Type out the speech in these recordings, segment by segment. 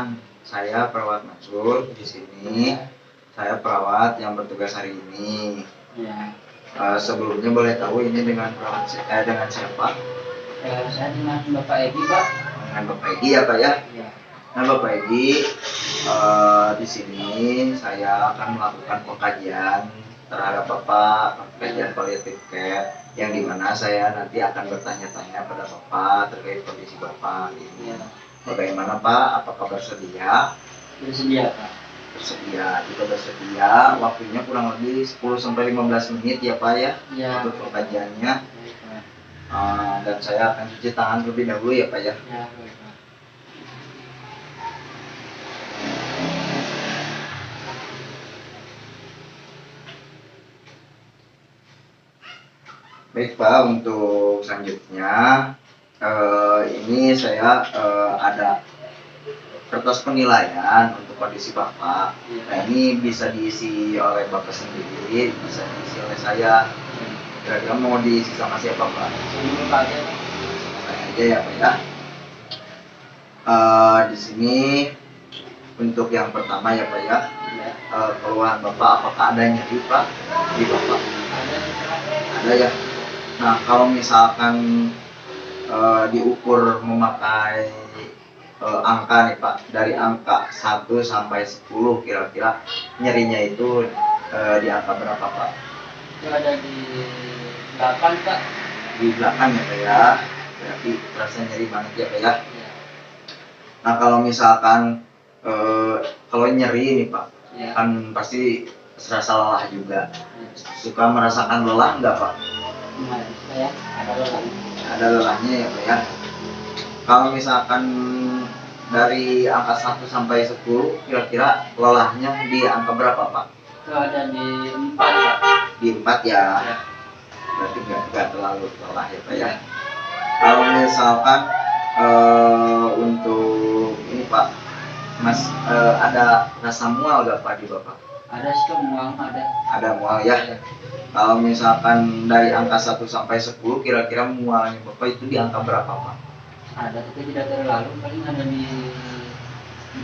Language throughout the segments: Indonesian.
Perkenalkan, saya perawat Mansur di sini. Saya perawat yang bertugas hari ini. Ya. Sebelumnya boleh tahu ini dengan dengan siapa? Saya dengan Bapak Egi, Pak. Dengan Bapak Egi ya, Pak ya. Ya. Nah, Bapak Egi, di sini saya akan melakukan pengkajian terhadap Bapak, pengkajian palliative care, yang dimana saya nanti akan bertanya-tanya pada Bapak terkait kondisi Bapak ini. Ya. Bagaimana Pak? Apakah bersedia? Bersedia, Pak. Bersedia, jika bersedia, waktunya kurang lebih 10-15 menit ya Pak ya, Ya. untuk pengkajiannya. Baik, Pak. Dan saya akan cuci tangan terlebih dahulu ya Pak ya. Ya, baik, Pak. Baik Pak, untuk selanjutnya ini saya ada kertas penilaian untuk kondisi Bapak. Nah, ini bisa diisi oleh Bapak sendiri, bisa diisi oleh saya. Kira-kira mau diisi sama siapa Pak? Ini Pak aja, Pak. Saya aja ya Pak ya. Di sini untuk yang pertama ya Pak ya, Ya. keluhan Bapak apakah ada nyeri Pak di Bapak? Ada, Pak. Ada ya. Nah, kalau misalkan diukur memakai angka nih Pak, dari angka 1 sampai 10 kira-kira nyerinya itu di angka berapa Pak? Itu ada di 8, Pak. Di belakang ya Pak ya, berarti terasa nyeri banget ya Pak ya. Ya. Nah, kalau misalkan kalau nyeri nih Pak, Ya. kan pasti serasa lelah juga. Ya. Suka merasakan lelah nggak Pak? Lumayan, saya ada lelah. Ada lelahnya ya Pak ya. Kalau misalkan dari angka 1 sampai 10 kira-kira lelahnya di angka berapa Pak? Itu ada di 4, Pak. Di 4 ya. Ya. Berarti nggak terlalu lelah ya Pak ya. Kalau misalkan untuk ini Pak, Mas, ada rasa mual nggak Pak di Bapak? Ada sih, mual ada. Ada mual ya. Kalau misalkan dari angka 1 sampai 10 kira-kira mualnya Bapak itu di angka berapa Pak? Ada, tapi tidak terlalu, paling ada di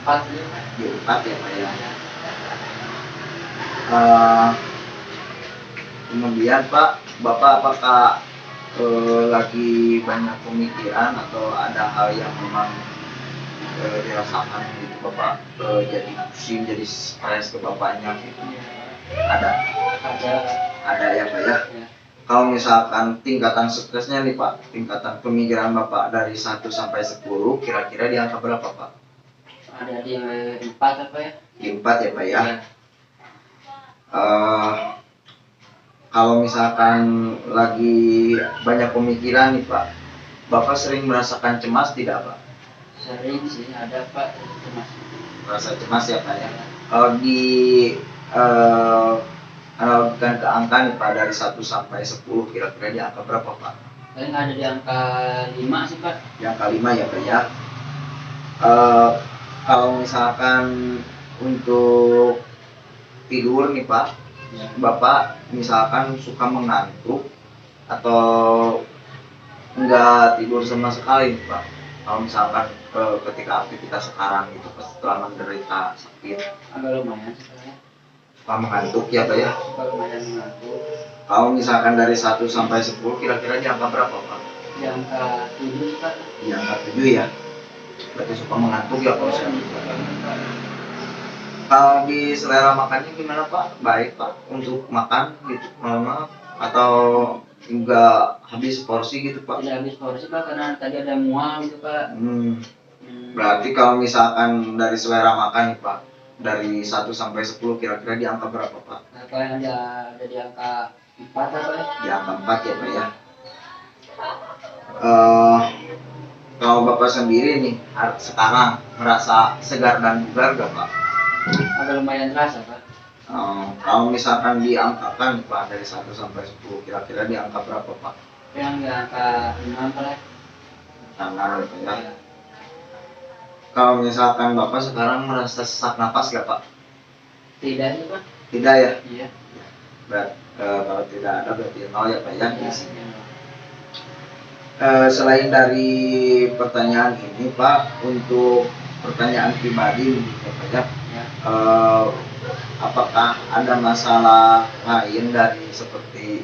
4 ya, Pak. Di 4 ya Pak ya. Kemudian Pak, Bapak apakah lagi banyak pemikiran atau ada hal yang memang dirasakan gitu Bapak, jadi pusing, jadi stres ke Bapaknya gitu? Ada ya Pak ya. Ya. Kalau misalkan tingkatan stresnya nih Pak, tingkatan pemikiran Bapak dari 1 sampai 10 kira-kira di angka berapa Pak? Ada di 4 apa ya? Di 4 ya Pak ya. Ya. Kalau misalkan lagi banyak pemikiran nih Pak, Bapak sering merasakan cemas tidak Pak? Sering sih ada Pak, cemas. Merasa cemas ya Pak ya. Kalau di analogikan ke angka nih Pak, dari 1 sampai 10 kira-kira di angka berapa Pak? Paling ada di angka 5 sih Pak. Di angka 5 ya Pak ya. Kalau misalkan untuk tidur nih Pak, Ya. Bapak misalkan suka mengantuk atau enggak tidur sama sekali nih Pak, kalau misalkan ketika aktivitas sekarang gitu setelah menderita sakit, Agak lumayan sih Pak ya. suka mengantuk ya Pak ya. Suka lumayan mengantuk. Kalau misalkan dari 1 sampai 10 kira-kira di angka berapa Pak? Di angka 7 sih Pak. Di angka 7 ya. Berarti suka mengantuk ya kalau saya. Kalau di selera makannya gimana Pak? Baik Pak untuk makan gitu malam atau juga habis porsi gitu Pak? Tidak habis porsi Pak, karena tadi ada mual gitu Pak. Berarti kalau misalkan dari selera makan nih Pak, dari 1 sampai 10 kira-kira di angka berapa Pak? Nah, kalau yang ada di angka 4 apa ya? Di angka 4 ya Pak ya. Kalau Bapak sendiri nih sekarang merasa segar dan bugar gak Pak? Agak lumayan terasa Pak. Kalau misalkan diangkakan Pak dari 1 sampai 10 kira-kira di angka berapa Pak? Yang di angka 5 Pak ya. Tangan ya. Kalau misalkan Bapak sekarang merasa sesak napas gak Pak? Tidak sih Pak. Tidak ya? Iya. Kalau tidak ada berarti 0 ya Pak ya. Iya. Selain dari pertanyaan ini Pak, untuk pertanyaan pribadi ya Pak ya. Ya. Apakah ada masalah lain dari seperti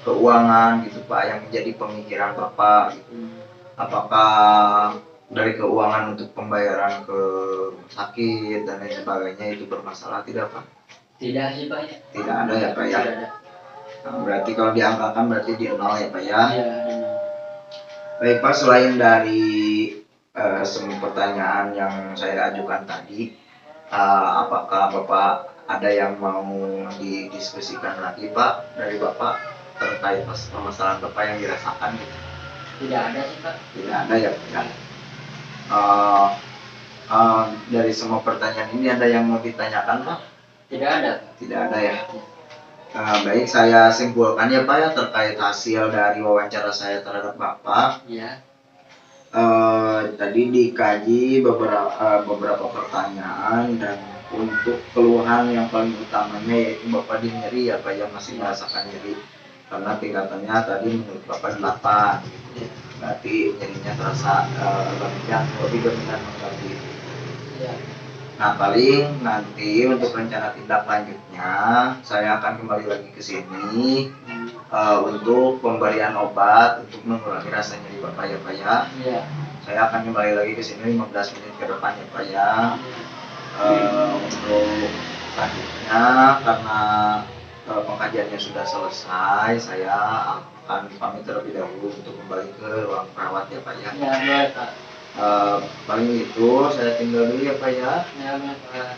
keuangan gitu Pak yang menjadi pemikiran Bapak gitu? Apakah dari keuangan untuk pembayaran ke rumah sakit dan lain sebagainya itu bermasalah tidak Pak? Tidak sih Pak ya. Tidak ada ya Pak ya. Tidak ada. Nah, berarti kalau diangkakan berarti di nol ya Pak ya. Iya, ada. Baik Pak, selain dari semua pertanyaan yang saya ajukan tadi, apakah Bapak ada yang mau didiskusikan lagi Pak dari Bapak terkait permasalahan Bapak yang dirasakan gitu? Tidak ada sih Pak. Tidak ada ya Pak ya. Dari semua pertanyaan ini ada yang mau ditanyakan Pak? Tidak ada. Tidak ada ya. Baik, saya simpulkan ya Pak ya terkait hasil dari wawancara saya terhadap Bapak. Ya. Tadi dikaji beberapa pertanyaan dan untuk keluhan yang paling utamanya yaitu Bapak di nyeri ya Pak ya, masih merasakan nyeri karena tingkatannya tadi menurut Bapak 8 gitu. Berarti nyerinya terasa lebih dominan lagi. Ya. Nah, paling nanti untuk rencana tindak lanjutnya saya akan kembali lagi ke sini untuk pemberian obat untuk mengurangi rasa nyeri Bapak ya Pak ya. Iya. Saya akan kembali lagi ke sini 15 menit ke depan ya Pak ya. Untuk selanjutnya karena pengkajiannya sudah selesai, saya akan pamit terlebih dahulu untuk kembali ke ruang perawat ya Pak ya. Ya, boleh Pak. Paling itu saya tinggal dulu ya Pak ya. Ya, boleh Pak.